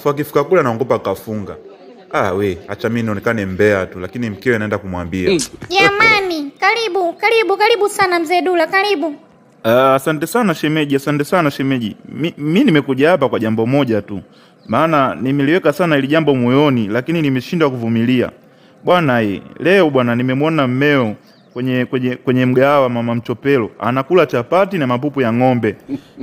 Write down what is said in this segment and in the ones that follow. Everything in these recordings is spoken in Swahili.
Akifika kule anaogopa kafunga. We, acha mimi nionekane mbea tu, lakini mkewe anaenda kumwambia. Jamani, karibu sana mzee Dula, karibu. Asante sana shemeji, Mimi nimekuja hapa kwa jambo moja tu. Maana nimeliweka sana ili jambo moyoni, lakini nimeshindwa kuvumilia. Bwana leo bwana nimemwona mmeo kwenye mgahawa mama Mchopelo anakula chapati na mapupu ya ng'ombe.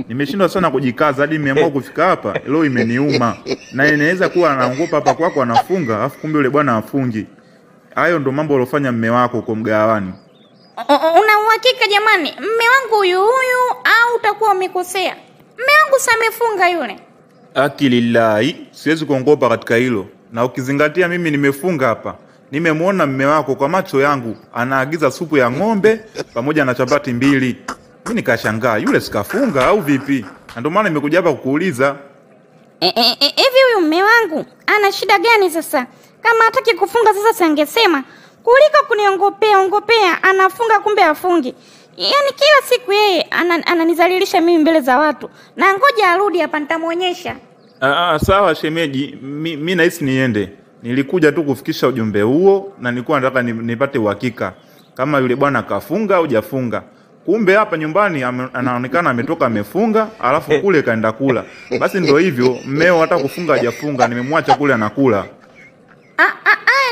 Nimeshindwa sana kujikaza hadi nimeamua kufika hapa. Leo imeniuma. Na inaweza kuwa anaogopa hapa kwako anafunga, afu kumbe yule bwana afungi. Hayo ndo mambo alofanya mme wako huko mgahawani. Una uhakika jamani? Mme wangu huyu au utakuwa umekosea? Mme wangu samefunga yule. Akilillahi, siwezi kuongopa katika hilo. Na ukizingatia mimi nimefunga hapa. Nimemwona mme wako kwa macho yangu anaagiza supu ya ng'ombe pamoja na chapati 2. Mimi nikashangaa, yule sikafunga au vipi? Na ndio maana nimekuja hapa kukuuliza. Hivi huyu mme wangu ana shida gani sasa? Kama hataki kufunga sasa sangesema, kuliko kuniongopea anafunga kumbe afungi. Yaani kila siku yeye ananizalilisha mimi mbele za watu. Na ngoja arudi hapa nitamuonyesha. Sawa shemeji, mimi nahisi niende. Nilikuja tu kufikisha ujumbe huo na nilikuwa nataka nipate uhakika kama yule bwana kafunga au hajafunga. Kumbe hapa nyumbani anaonekana ametoka amefunga, alafu kule kaenda kula. Basi ndio hivyo, mmeo hata kufunga hajafunga, nimemwacha kule anakula.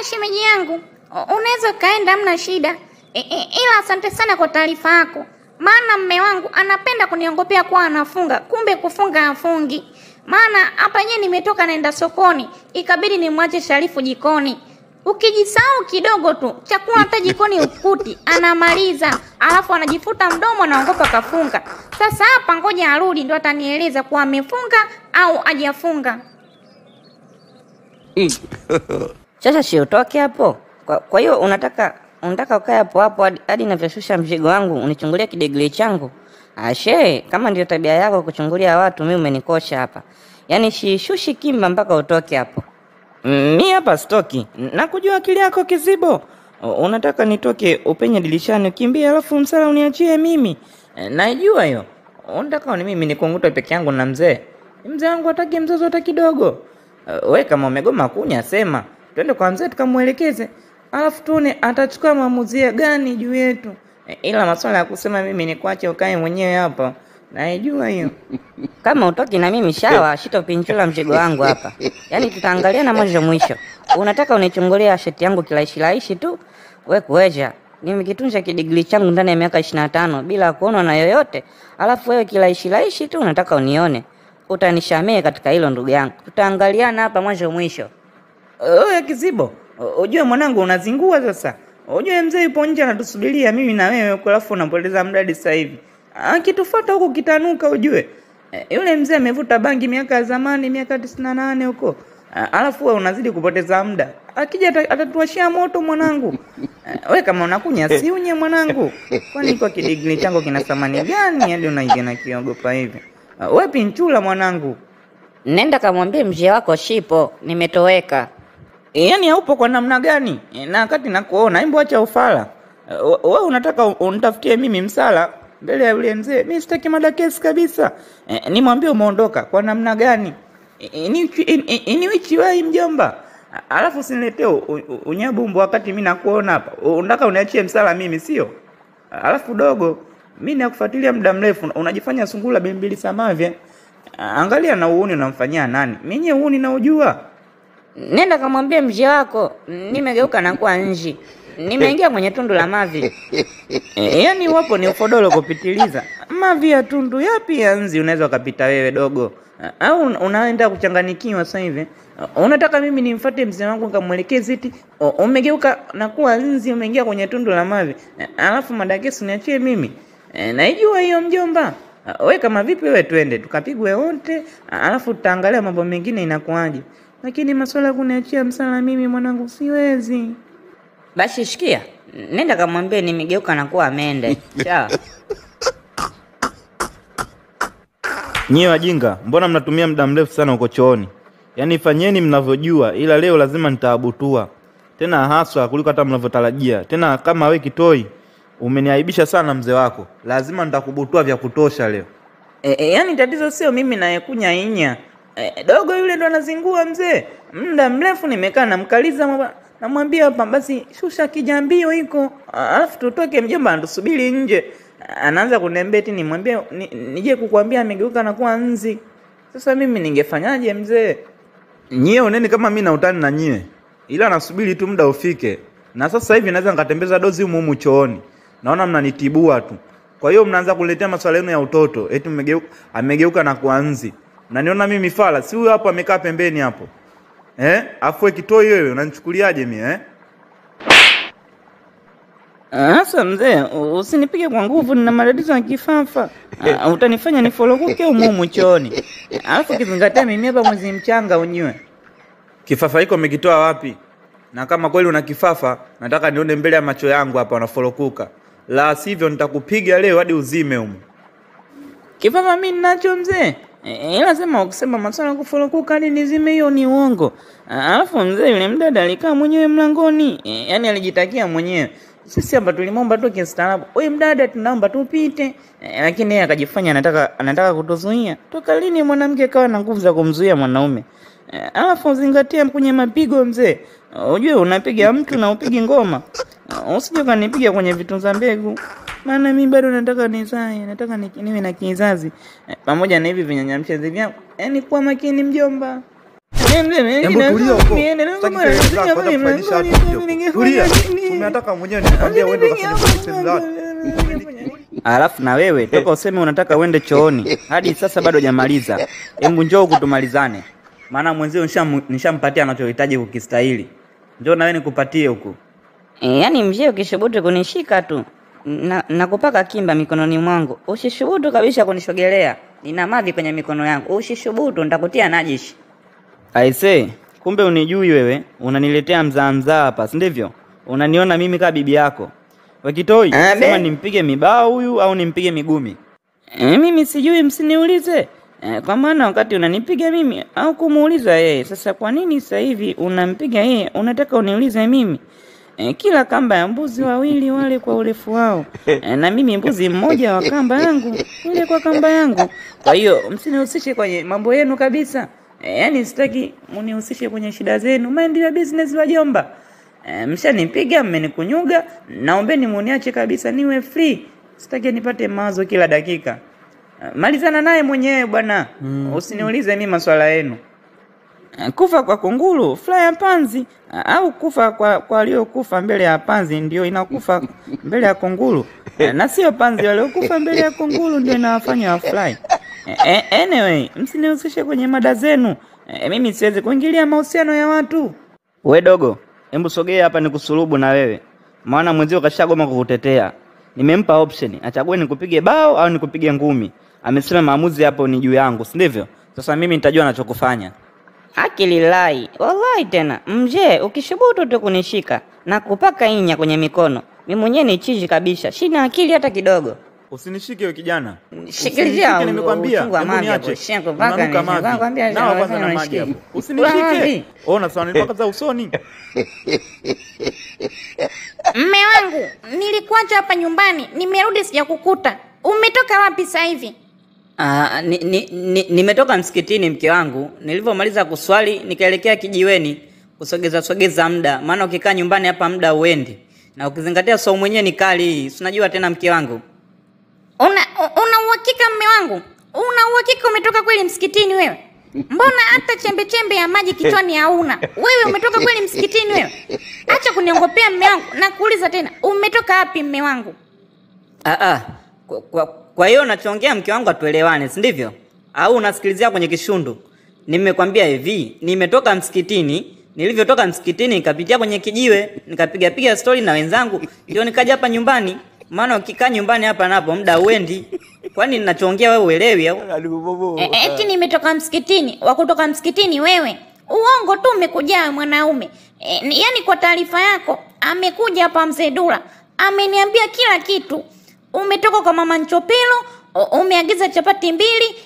Shemeji yangu, unaweza kaenda, hamna shida. Ila asante sana kwa taarifa yako. Maana mme wangu anapenda kuniongopea kwa anafunga, kumbe kufunga hafungi. Maana hapa nyewe nimetoka naenda sokoni, ikabidi nimwache Sharifu jikoni. Ukijisahau kidogo tu, chakula hata jikoni ukuti, anamaliza, alafu anajifuta mdomo anaogopa kafunga. Sasa hapa ngoja arudi ndio atanieleza kuwa amefunga au hajafunga. Sasa si utoke hapo. Kwa hiyo unataka ukae hapo hadi navyoshusha mzigo wangu unichungulia kidegli changu. Kama ndio tabia yako kuchungulia watu, mimi umenikosha hapa. Yaani shishushi kimba mpaka utoke hapo. Mimi hapa stoki. Nakujua akili yako kizibo. Unataka nitoke upenye dilishani ukimbie alafu msala uniachie mimi. Najua hiyo. Unataka ni mimi nikungutoe peke yangu na mzee. Mzee wangu hataki mzozo hata kidogo. Wewe kama umegoma kunya sema. Twende kwa mzee tukamuelekeze. Alafu tuone atachukua maamuzi gani juu yetu. Ila masuala ya kusema mimi nikuache ukae mwenyewe hapa, naijua hiyo. Kama utoki na mimi shawa, shitopinchula mzigo wangu hapa. Yaani tutaangalia na mwisho. Unataka unichungulia sheti yangu kilaishi tu? Wewe kuweja. Nimekitunza kidigli changu ndani ya miaka 25 bila kuonwa na yoyote. Alafu wewe kilaishi tu unataka unione. Utanishamee katika hilo ndugu yangu. Tutaangaliana hapa mwisho. Wewe kizibo, ujue mwanangu unazingua sasa. Ujue mzee yupo nje anatusubiria mimi na wewe, alafu unapoteza muda sasa hivi. Akitufuata huko kitanuka ujue. Yule mzee amevuta bangi miaka ya zamani, miaka 98 huko. Alafu wewe unazidi kupoteza muda. Akija atatuashia moto mwanangu. Wewe kama unakunya si unye mwanangu. Kwani kwa kidigli changu kina thamani gani hadi unaingia na kiogopa hivi? Wewe pinchula mwanangu. Nenda kamwambie mzee wako shipo, nimetoweka. Yaani haupo kwa namna gani? Na wakati nakuona, hebu acha ufala. Wewe unataka unitafutie mimi msala mbele ya yule mzee? Mimi sitaki madakesi kabisa. Nimwambie umeondoka kwa namna gani? Ni wichi wewe mjomba. Alafu usiniletee unyabumbu wakati mimi nakuona hapa. Unataka uniachie msala mimi sio? Alafu dogo, mimi nakufuatilia muda mrefu, unajifanya sungula bimbili samavya. Angalia na uuni unamfanyia nani? Mimi uuni na ujua. Nenda kamwambie mzee wako, nimegeuka na kuwa nji. Nimeingia kwenye tundu la mavi. Yaani wapo ni ufodolo kupitiliza. Mavi ya tundu yapi ya nzi unaweza kupita wewe dogo? Au unaenda kuchanganikiwa sasa hivi? Unataka mimi nimfuate mzee wangu nikamuelekeze eti umegeuka na kuwa nzi, umeingia kwenye tundu la mavi. Alafu madakesi niachie mimi. Naijua hiyo mjomba. Wewe kama vipi wewe twende tukapigwe wote, alafu tutaangalia mambo mengine inakuaje. Lakini masuala kuniachia msala mimi mwanangu siwezi. Basi shikia. Nenda kamwambie nimegeuka na kuwa amende. Sawa. Nyie wajinga, mbona mnatumia muda mrefu sana uko chooni? Yaani fanyeni mnavyojua, ila leo lazima nitaabutua. Tena haswa kuliko hata mnavyotarajia. Tena kama wewe kitoi, umeniaibisha sana mzee wako. Lazima nitakubutua vya kutosha leo. Yaani tatizo sio mimi nayekunya inya. Dogo yule ndo anazingua mzee. Muda mrefu nimekaa namkaliza, namwambia hapa basi shusha kijambio hiko, alafu tutoke, mjomba antusubiri nje. Anaanza kuniambia eti nimwambie nije kukuambia amegeuka na kuwa nzi. Sasa mimi ningefanyaje mzee? Nyie uneni kama mimi na utani na nyie. Ila nasubiri tu muda ufike. Na sasa hivi naweza nikatembeza dozi humu chooni. Naona mnanitibua tu. Kwa hiyo mnaanza kuletea maswala yenu ya utoto. Eti amegeuka na kuwa nzi. Mnaniona mimi fala, si huyu hapo amekaa pembeni hapo. Afu kitoi wewe unanichukuliaje mimi Sasa mzee, usinipige kwa nguvu, nina matatizo ya kifafa. Utanifanya nifolokuke humu chooni. Alafu kizingatia mimi hapa mwezi mchanga unywe. Kifafa hiko umekitoa wapi? Na kama kweli una kifafa, nataka nione mbele ya macho yangu hapa unafolokuka. La sivyo nitakupiga leo hadi uzime humu. Kifafa mimi ninacho mzee. Ila sema ukisema masuala kufolokuka hadi nizime hiyo ni uongo. Alafu mzee yule mdada alikaa mwenyewe mlangoni. Yaani alijitakia mwenyewe. Sisi hapa tulimomba tu kistaarabu. Wewe mdada tunaomba tupite. Lakini yeye akajifanya anataka kutuzuia. Toka lini mwanamke kawa na nguvu za kumzuia mwanaume? Alafu zingatia kwenye mapigo mzee. Unajua unapiga mtu na upigi ngoma. Usije kanipiga kwenye vitunza mbegu. Maana mimi bado nataka nizae, nataka niwe na kizazi. Pamoja na hivi vinyanyamshazi vyangu. Yaani kuwa makini mjomba. Unataka mwenyewe nikwambia uende ukafanye sehemu za watu. Alafu na wewe toka useme unataka uende chooni. Hadi sasa bado hujamaliza. Hebu njoo huku tumalizane. Maana mwenzio nishampatia anachohitaji kukistahili. Njoo na wewe nikupatie huku. Yaani mzee ukishubutu kunishika tu na kupaka kimba mikononi mwangu. Usishubutu kabisa kunishogelea. Nina mavi kwenye mikono yangu. Usishubutu nitakutia najishi. Aise, kumbe unijui wewe, unaniletea mzaa hapa, si ndivyo? Unaniona mimi kama bibi yako. Wakitoi, sema nimpige mibao huyu au nimpige migumi. Mimi sijui, msiniulize. Kwa maana wakati unanipiga mimi au kumuuliza yeye. Sasa kwa nini sasa hivi unampiga yeye? Unataka uniulize mimi? Kila kamba ya mbuzi wawili wale kwa urefu wao. Na mimi mbuzi mmoja wa kamba yangu, ile kwa kamba yangu. Kwa hiyo msinihusishe kwenye mambo yenu kabisa. Yaani sitaki mnihusishe kwenye shida zenu. Mind your business wajomba. Mshanipiga, mmenikunyuga, naombeni muniache kabisa niwe free. Sitaki nipate mawazo kila dakika. Malizana naye mwenyewe bwana. Usiniulize mimi maswala yenu. Kufa kwa kunguru, fly ya panzi, au kufa kwa waliokufa mbele ya panzi ndio inakufa mbele ya kunguru. Na sio panzi waliokufa mbele ya kunguru ndio inawafanya wa fly. Anyway, msinihusishe kwenye mada zenu. Mimi siwezi kuingilia mahusiano ya watu. We dogo, hebu sogea hapa nikusulubu na wewe. Maana mwenzio kashagoma kukutetea. Nimempa option, achague nikupige bao au nikupige ngumi. Amesema maamuzi hapo ni juu yangu, si ndivyo? Sasa mimi nitajua ninachokufanya. Akililai, wallahi tena. Mzee ukishubutu tu kunishika na kupaka inya kwenye mikono. Mimi mwenyewe ni chizi kabisa. Sina akili hata kidogo. Usinishike wewe kijana. Shikilia nimekwambia. Hebu niache. Shengo baka nakwambia nao kwanza na maji hapo. Usinishike. Ona sawa nilipaka za usoni. Mme wangu, nilikuacha hapa nyumbani, nimerudi sijakukuta. Umetoka wapi sasa hivi? Nimetoka msikitini mke wangu. Nilivyomaliza kuswali nikaelekea kijiweni kusogeza muda. Maana ukikaa nyumbani hapa muda uendi. Na ukizingatia saumu mwenyewe ni kali. Unajua tena mke wangu. Una uhakika mme wangu? Una uhakika umetoka kweli msikitini wewe? Mbona hata chembe ya maji kichwani hauna? Wewe umetoka kweli msikitini wewe? Acha kuniongopea mme wangu. Nakuuliza tena, umetoka wapi mme wangu? Kwa hiyo unachoongea mke wangu atuelewane, si ndivyo? Au unasikilizia kwenye kishundu? Nimekwambia hivi, nimetoka msikitini, nilivyotoka msikitini nikapitia kwenye kijiwe, nikapiga story na wenzangu, ndio nikaja hapa nyumbani. Maana ukikaa nyumbani hapa napo muda uendi. Kwani ninachoongea wewe uelewi au? Eti nimetoka msikitini, wakutoka msikitini wewe. Uongo tu umekuja mwanaume. Yaani kwa taarifa yako, amekuja hapa mzee Dula. Ameniambia kila kitu. Umetoka kwa mama Nchopelo, umeagiza chapati 2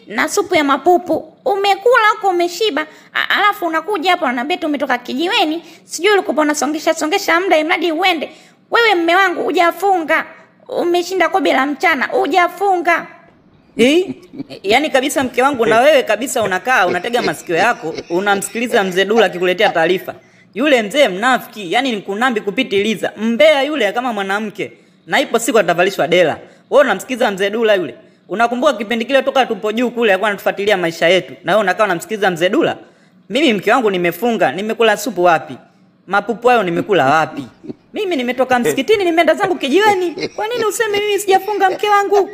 na supu ya mapupu. Umekula huko umeshiba, alafu unakuja hapa unaniambia tu umetoka kijiweni. Sijui ulikuwa unasongesha muda imradi uende. Wewe mme wangu hujafunga. Umeshinda kobe la mchana, hujafunga. Yaani kabisa mke wangu, na wewe kabisa unakaa unatega masikio yako unamsikiliza mzee Dula akikuletea taarifa. Yule mzee mnafiki, yani ni kunambi kupitiliza. Mbea yule kama mwanamke. Na ipo siku atavalishwa dela. Wewe unamsikiliza mzee Dula yule. Unakumbuka kipindi kile toka tupo juu kule alikuwa anatufuatilia maisha yetu. Na wewe unakaa unamsikiliza mzee Dula? Mimi mke wangu nimefunga, nimekula supu wapi? Mapupu hayo nimekula wapi? Mimi nimetoka msikitini nimeenda zangu kijiweni. Kwa nini useme mimi sijafunga mke wangu?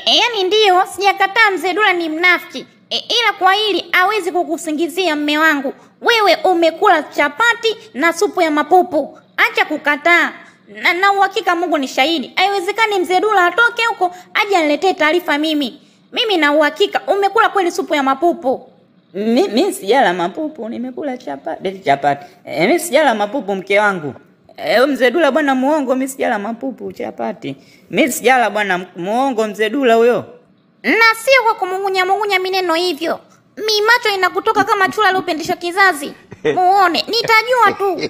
Yaani ndio sijakataa mzee Dula ni mnafiki. Ila kwa hili hawezi kukusingizia mme wangu. Wewe umekula chapati na supu ya mapupu. Acha kukataa. Na uhakika Mungu ni shahidi. Haiwezekani mzee Dula atoke huko aje aniletee taarifa mimi. Mimi na uhakika umekula kweli supu ya mapupu. Mimi sijala mapupu, nimekula chapati. Mimi sijala mapupu mke wangu. Mzee Dula bwana muongo, mimi sijala mapupu chapati. Mimi sijala bwana muongo mzee Dula huyo. Na sio kwa kumungunya mineno hivyo. Mi macho inakutoka kama chura lopendesha kizazi. Muone, nitajua tu.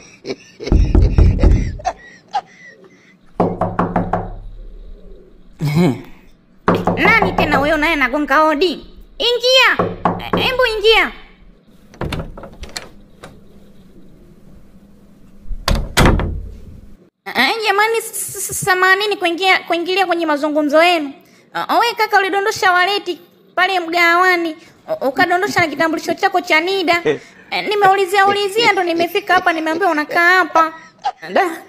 Nani tena wewe naye nagonga hodi? Ingia. Hebu ingia. Jamani, samanini kuingilia kwenye mazungumzo yenu. Wewe kaka ulidondosha waleti pale mgawani, ukadondosha na kitambulisho chako cha NIDA. Nimeulizia ndo nimefika hapa, nimeambiwa unakaa hapa.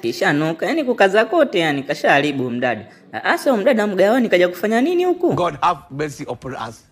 Kisha nuka, yani kukaza kote, yani kashaharibu mdada. Asa mdada mgawani kaja kufanya nini huku? God have mercy upon us.